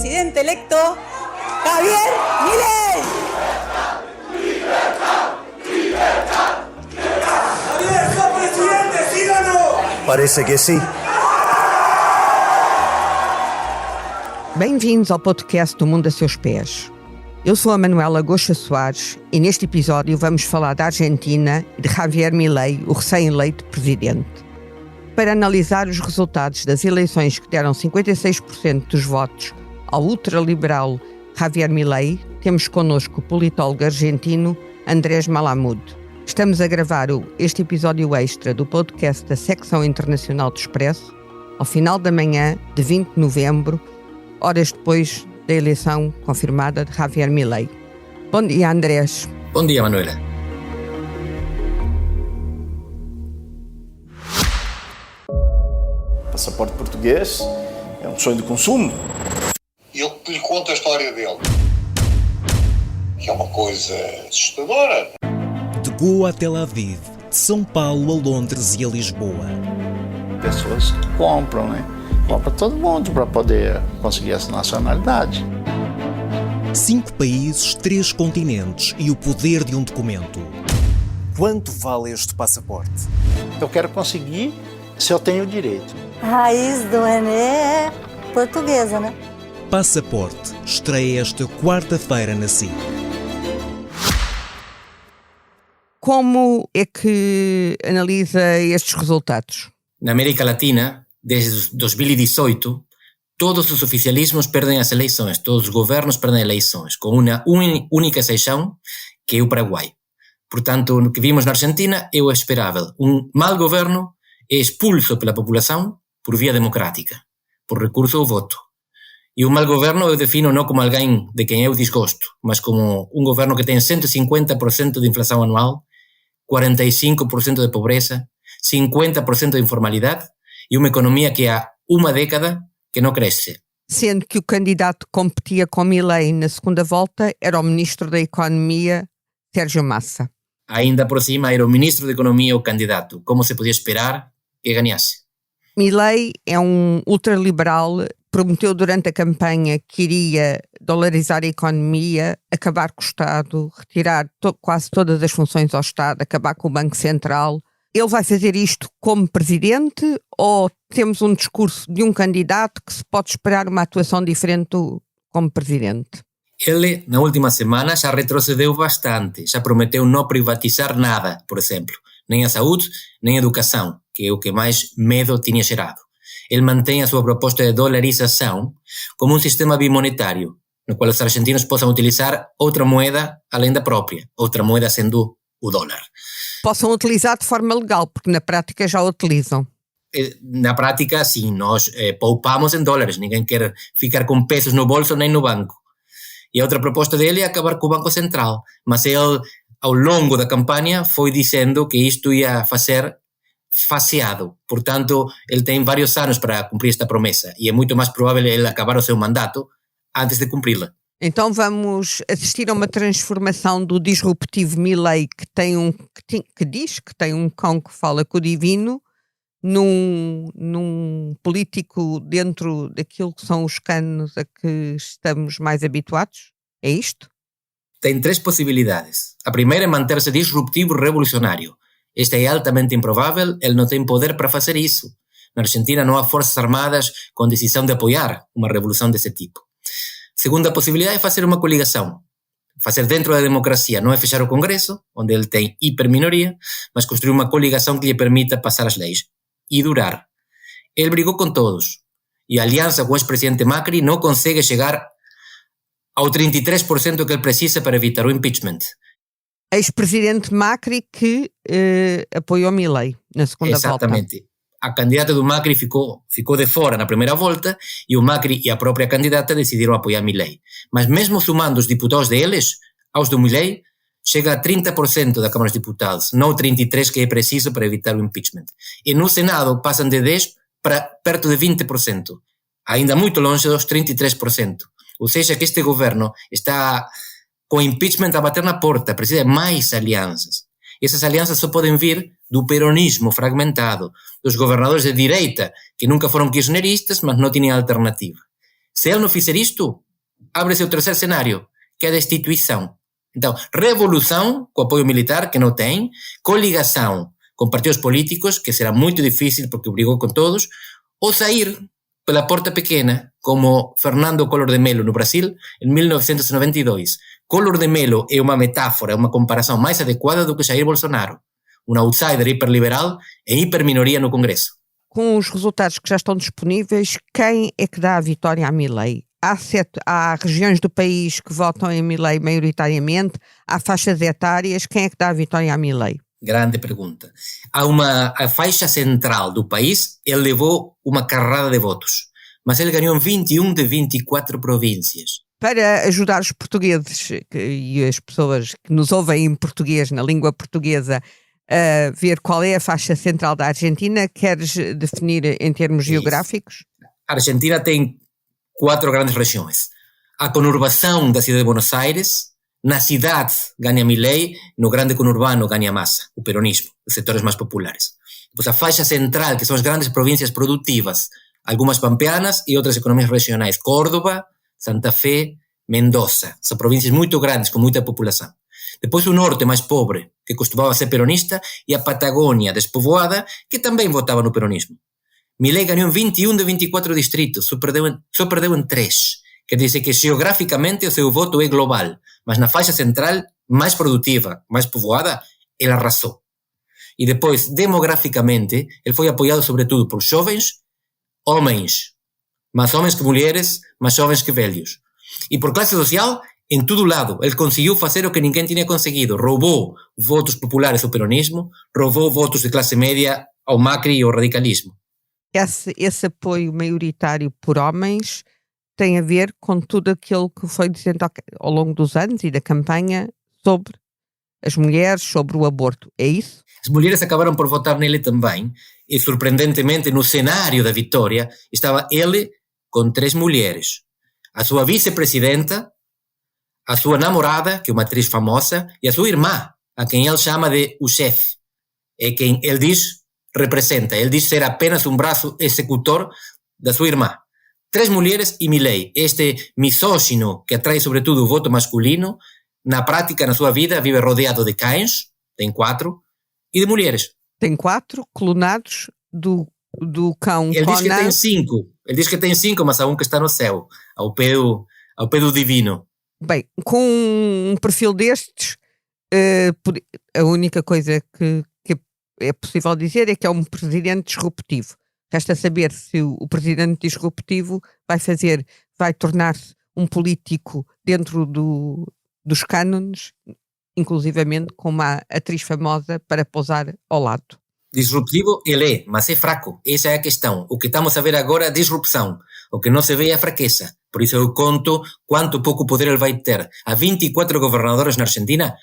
presidente electo Javier Milei. Javier, sos presidente, ¿sí o no? Parece que sim. Bem-vindos ao podcast do Mundo a Seus Pés. Eu sou a Manuela Goxa Soares e neste episódio vamos falar da Argentina e de Javier Milei, o recém-eleito presidente. Para analisar os resultados das eleições que deram 56% dos votos ao ultraliberal Javier Milei, temos connosco o politólogo argentino Andrés Malamud. Estamos a gravar este episódio extra do podcast da Secção Internacional do Expresso, ao final da manhã de 20 de novembro, horas depois da eleição confirmada de Javier Milei. Bom dia, Andrés. Bom dia, Manuela. Passaporte português é um sonho de consumo. E eu lhe conto a história dele, que é uma coisa assustadora. De Goa a Tel Aviv, de São Paulo a Londres e a Lisboa. Pessoas compram, né? Compra todo mundo para poder conseguir essa nacionalidade. 5 países, 3 continentes e o poder de um documento. Quanto vale este passaporte? Eu quero conseguir se eu tenho direito. A raiz do René é portuguesa, né? Passaporte estreia esta quarta-feira na SIC. Como é que analisa estes resultados? Na América Latina, desde 2018, todos os oficialismos perdem as eleições, todos os governos perdem eleições, com uma única exceção, que é o Paraguai. Portanto, o que vimos na Argentina é o esperável. Um mau governo é expulso pela população por via democrática, por recurso ao voto. E o mau governo eu defino não como alguém de quem eu desgosto, mas como um governo que tem 150% de inflação anual, 45% de pobreza, 50% de informalidade e uma economia que há uma década que não cresce. Sendo que o candidato que competia com Milei na segunda volta era o ministro da Economia, Sérgio Massa. Ainda por cima era o ministro da Economia o candidato. Como se podia esperar que ganhasse? Milei é um ultraliberal, prometeu durante a campanha que iria dolarizar a economia, acabar com o Estado, retirar quase todas as funções ao Estado, acabar com o Banco Central. Ele vai fazer isto como presidente ou temos um discurso de um candidato que se pode esperar uma atuação diferente como presidente? Ele, na última semana, já retrocedeu bastante. Já prometeu não privatizar nada, por exemplo. Nem a saúde, nem a educação, que é o que mais medo tinha gerado. Ele mantém a sua proposta de dolarização como um sistema bimonetário, no qual os argentinos possam utilizar outra moeda além da própria, outra moeda sendo o dólar. Possam utilizar de forma legal, porque na prática já o utilizam. Na prática, sim, nós poupamos em dólares, ninguém quer ficar com pesos no bolso nem no banco. E a outra proposta dele é acabar com o Banco Central, mas ele, ao longo da campanha, foi dizendo que isto ia fazer faseado. Portanto, ele tem vários anos para cumprir esta promessa e é muito mais provável ele acabar o seu mandato antes de cumpri-la. Então vamos assistir a uma transformação do disruptivo Milei que diz que tem um cão que fala com o divino num político dentro daquilo que são os canos a que estamos mais habituados? É isto? Tem 3 possibilidades. A primeira é manter-se disruptivo revolucionário. Esta é altamente improvável, ele não tem poder para fazer isso. Na Argentina não há forças armadas com decisão de apoiar uma revolução desse tipo. Segunda possibilidade é fazer uma coligação. Fazer dentro da democracia, não é fechar o Congresso, onde ele tem hiperminoria, mas construir uma coligação que lhe permita passar as leis e durar. Ele brigou com todos e a aliança com o ex-presidente Macri não consegue chegar ao 33% que ele precisa para evitar o impeachment. Ex-presidente Macri que apoiou Milei na segunda volta. Exatamente. A candidata do Macri ficou de fora na primeira volta e o Macri e a própria candidata decidiram apoiar Milei. Mas mesmo somando os deputados deles aos do Milei, chega a 30% da Câmara dos Deputados, não 33% que é preciso para evitar o impeachment. E no Senado passam de 10% para perto de 20%, ainda muito longe dos 33%. Ou seja, que este governo está com o impeachment a bater na porta, precisa de mais alianças. E essas alianças só podem vir do peronismo fragmentado, dos governadores de direita, que nunca foram kirchneristas, mas não tinham alternativa. Se ele não fizer isto, abre-se o terceiro cenário, que é a destituição. Então, revolução com apoio militar, que não tem, coligação com partidos políticos, que será muito difícil porque brigou com todos, ou sair pela porta pequena, como Fernando Collor de Mello no Brasil, em 1992. Collor de Mello é uma metáfora, é uma comparação mais adequada do que Jair Bolsonaro, um outsider hiperliberal e hiperminoria no Congresso. Com os resultados que já estão disponíveis, quem é que dá a vitória a Milei? Há regiões do país que votam em Milei maioritariamente, há faixas etárias, quem é que dá a vitória a Milei? Grande pergunta. A faixa central do país, ele levou uma carrada de votos, mas ele ganhou 21 de 24 províncias. Para ajudar os portugueses e as pessoas que nos ouvem em português, na língua portuguesa, a ver qual é a faixa central da Argentina, queres definir em termos geográficos? A Argentina tem 4 grandes regiões. A conurbação da cidade de Buenos Aires, na cidade ganha Milei, no grande conurbano ganha Massa, o peronismo, os setores mais populares. Depois a faixa central, que são as grandes províncias produtivas, algumas pampeanas e outras economias regionais, Córdoba, Santa Fé, Mendoza, são províncias muito grandes, com muita população. Depois o norte mais pobre, que costumava ser peronista, e a Patagônia despovoada, que também votava no peronismo. Milei ganhou 21 de 24 distritos, só perdeu em 3. Quer dizer que geograficamente o seu voto é global, mas na faixa central, mais produtiva, mais povoada, ele arrasou. E depois, demograficamente, ele foi apoiado sobretudo por jovens, homens, mais homens que mulheres, mais jovens que velhos. E por classe social, em todo lado, ele conseguiu fazer o que ninguém tinha conseguido. Roubou votos populares ao peronismo, roubou votos de classe média ao Macri e ao radicalismo. Esse apoio maioritário por homens tem a ver com tudo aquilo que foi dizendo ao longo dos anos e da campanha sobre as mulheres, sobre o aborto. É isso? As mulheres acabaram por votar nele também, e surpreendentemente no cenário da vitória estava ele com 3 mulheres. A sua vice-presidenta, a sua namorada, que é uma atriz famosa, e a sua irmã, a quem ele chama de o chefe. É quem ele diz representa. Ele diz ser apenas um braço executor da sua irmã. 3 mulheres e Milei, este misógino que atrai sobretudo o voto masculino, na prática, na sua vida, vive rodeado de cães, tem 4, e de mulheres. Tem 4 clonados do cão Ele Conan. diz que tem 5. Ele diz que tem 5, mas há um que está no céu, ao pé do divino. Bem, com um perfil destes, a única coisa que é possível dizer é que é um presidente disruptivo. Resta saber se o presidente disruptivo vai tornar-se um político dentro dos cânones, inclusivamente com uma atriz famosa para pousar ao lado. Disruptivo ele é, mas é fraco. Essa é a questão. O que estamos a ver agora é disrupção. O que não se vê é a fraqueza. Por isso eu conto quanto pouco poder ele vai ter. Há 24 governadores na Argentina,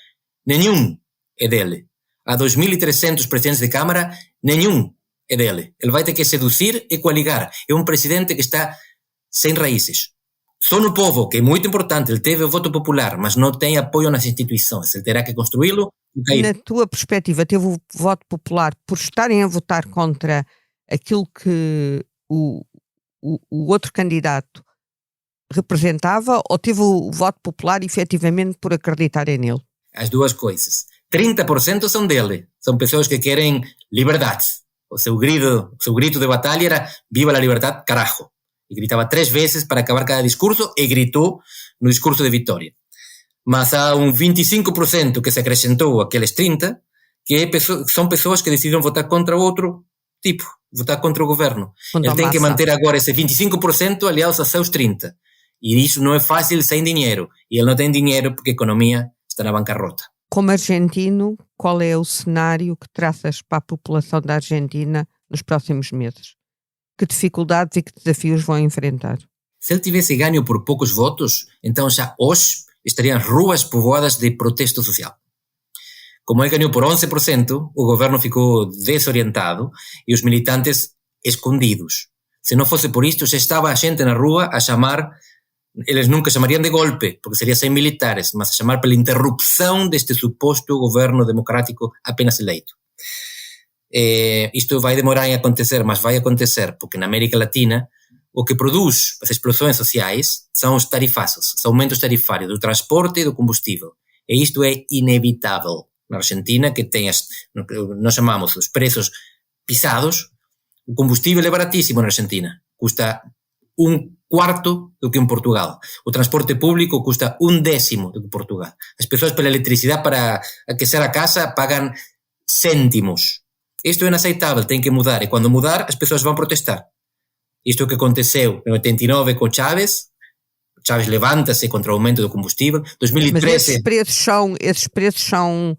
nenhum é dele. Há 2.300 presidentes de Câmara, nenhum é dele. Ele vai ter que seduzir e coaligar. É um presidente que está sem raízes. Só no povo, que é muito importante, ele teve o voto popular, mas não tem apoio nas instituições. Ele terá que construí-lo e cair. Na tua perspectiva, teve o voto popular por estarem a votar contra aquilo que o outro candidato representava, ou teve o voto popular efetivamente por acreditarem nele? As duas coisas. 30% são dele. São pessoas que querem liberdade. O seu grito de batalha era "Viva la libertad, carajo!" E gritava 3 vezes para acabar cada discurso e gritou no discurso de vitória. Mas há 25% que se acrescentou àqueles 30%, que são pessoas que decidiram votar contra outro tipo, votar contra o governo. Ele tem que manter agora esse 25% aliados a seus 30%. E isso não é fácil sem dinheiro. E ele não tem dinheiro porque a economia está na bancarrota. Como argentino, qual é o cenário que traças para a população da Argentina nos próximos meses? Que dificuldades e que desafios vão enfrentar? Se ele tivesse ganho por poucos votos, então já hoje estariam ruas povoadas de protesto social. Como ele ganhou por 11%, o governo ficou desorientado e os militantes escondidos. Se não fosse por isto, já estava a gente na rua a chamar, eles nunca chamariam de golpe, porque seria sem militares, mas a chamar pela interrupção deste suposto governo democrático apenas eleito. Isto vai demorar em acontecer, mas vai acontecer, porque na América Latina o que produz as explosões sociais são os tarifaços, os aumentos tarifários do transporte e do combustível. E isto é inevitável na Argentina, que tem nós chamamos os preços pisados. O combustível é baratíssimo na Argentina, custa 1/4 do que em Portugal. O transporte público custa 1/10 do que em Portugal. As pessoas pela eletricidade para aquecer a casa pagam cêntimos. Isto é inaceitável, tem que mudar. E quando mudar, as pessoas vão protestar. Isto é o que aconteceu em 89 com Chávez. Chávez levanta-se contra o aumento do combustível. 2013... Mas esses preços são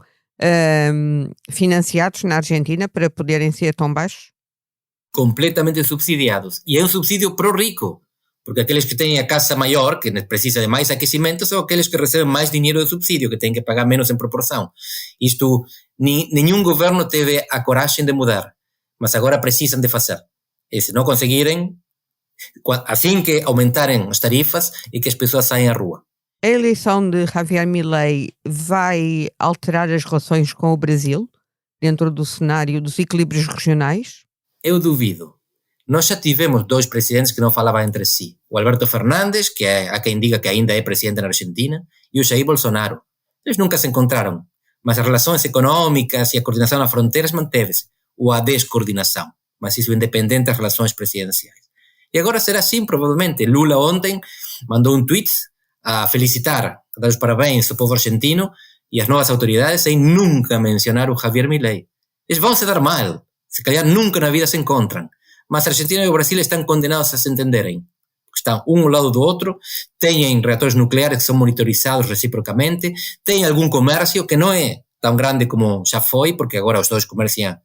financiados na Argentina para poderem ser tão baixos? Completamente subsidiados. E é um subsídio pró-rico, porque aqueles que têm a casa maior, que precisa de mais aquecimento, são aqueles que recebem mais dinheiro de subsídio, que têm que pagar menos em proporção. Isto, nenhum governo teve a coragem de mudar, mas agora precisam de fazer. E se não conseguirem, assim que aumentarem as tarifas e que as pessoas saiam à rua. A eleição de Javier Milei vai alterar as relações com o Brasil, dentro do cenário dos equilíbrios regionais? Eu duvido. Nós já tivemos 2 presidentes que não falavam entre si. O Alberto Fernández, que há quem diga que ainda é presidente na Argentina, e o Jair Bolsonaro. Eles nunca se encontraram, mas as relações econômicas e a coordenação nas fronteiras manteve-se, ou a descoordenação, mas isso independente das relações presidenciais. E agora será assim, provavelmente. Lula ontem mandou um tweet a felicitar, a dar os parabéns ao povo argentino e às novas autoridades sem nunca mencionar o Javier Milei. Eles vão se dar mal, se calhar nunca na vida se encontram, mas a Argentina e o Brasil estão condenados a se entenderem. Estão um ao lado do outro, têm reatores nucleares que são monitorizados reciprocamente, têm algum comércio que não é tão grande como já foi, porque agora os dois comerciam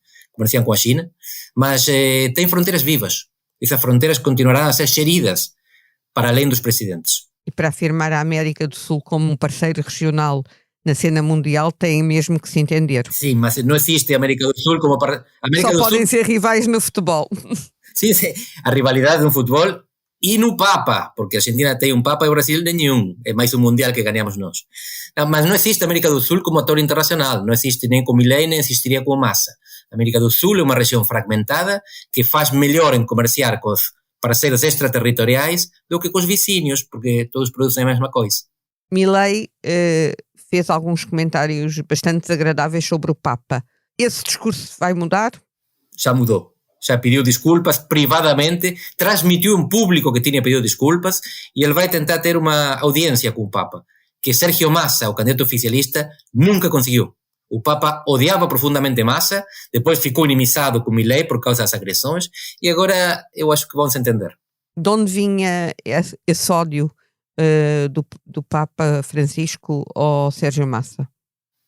com a China, mas têm fronteiras vivas. Essas fronteiras continuarão a ser geridas para além dos presidentes. E para afirmar a América do Sul como um parceiro regional na cena mundial, têm mesmo que se entender. Sim, mas não existe América do Sul como... Só podem ser rivais no futebol. Sim, a rivalidade no futebol e no Papa, porque a Argentina tem um Papa e o Brasil nenhum. É mais um mundial que ganhamos nós. Mas não existe América do Sul como ator internacional. Não existe nem com Milei, nem existiria com Massa. A América do Sul é uma região fragmentada que faz melhor em comerciar com os parceiros extraterritoriais do que com os vizinhos, porque todos produzem a mesma coisa. Milei fez alguns comentários bastante desagradáveis sobre o Papa. Esse discurso vai mudar? Já mudou. Já pediu desculpas privadamente, transmitiu em público que tinha pedido desculpas e ele vai tentar ter uma audiência com o Papa, que Sergio Massa, o candidato oficialista, nunca conseguiu. O Papa odiava profundamente Massa, depois ficou inimizado com Milei por causa das agressões e agora eu acho que vão se entender. De onde vinha esse ódio do Papa Francisco ao Sérgio Massa?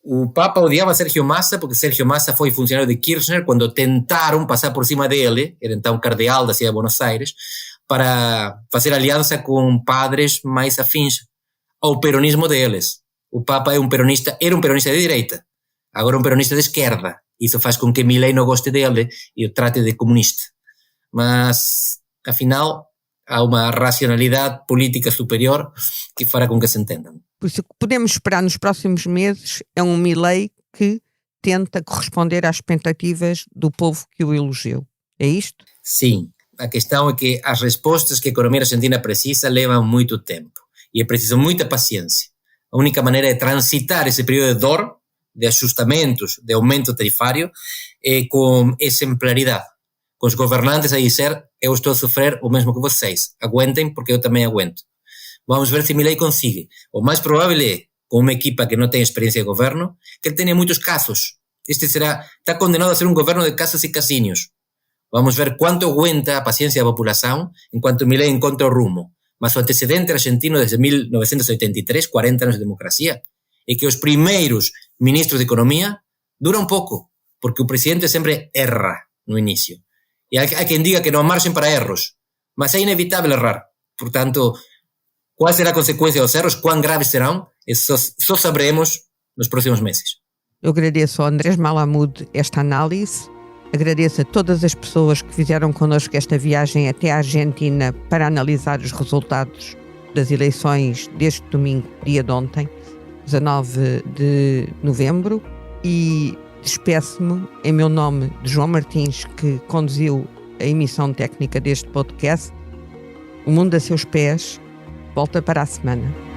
O Papa odiava Sergio Massa porque Sergio Massa foi funcionário de Kirchner quando tentaram passar por cima dele, era então cardeal da cidade de Buenos Aires, para fazer aliança com padres mais afins ao peronismo deles. O Papa era um peronista de direita, agora um peronista de esquerda. Isso faz com que Milei não goste dele e o trate de comunista. Mas, afinal, há uma racionalidade política superior que fará com que se entendam. Por isso, o que podemos esperar nos próximos meses é um Milei que tenta corresponder às expectativas do povo que o elegeu. É isto? Sim. A questão é que as respostas que a economia argentina precisa levam muito tempo e é preciso muita paciência. A única maneira de transitar esse período de dor, de ajustamentos, de aumento tarifário, é com exemplaridade. Com os governantes a dizer, eu estou a sofrer o mesmo que vocês, aguentem porque eu também aguento. Vamos ver se Milei consegue. O mais provável é, com uma equipa que não tem experiência de governo, que ele tenha muitos casos. Está condenado a ser um governo de casos e casinhos. Vamos ver quanto aguenta a paciência da população enquanto Milei encontra o rumo. Mas o antecedente argentino desde 1983, 40 anos de democracia, é que os primeiros ministros de economia duram pouco, porque o presidente sempre erra no início. E há quem diga que não há margem para erros, mas é inevitável errar. Portanto, qual será a consequência dos erros, quão graves serão, só saberemos nos próximos meses. Eu agradeço ao Andrés Malamud esta análise, agradeço a todas as pessoas que fizeram connosco esta viagem até à Argentina para analisar os resultados das eleições deste domingo, dia de ontem, 19 de novembro, e despeço-me em meu nome de João Martins, que conduziu a emissão técnica deste podcast, O Mundo a Seus Pés volta para a semana.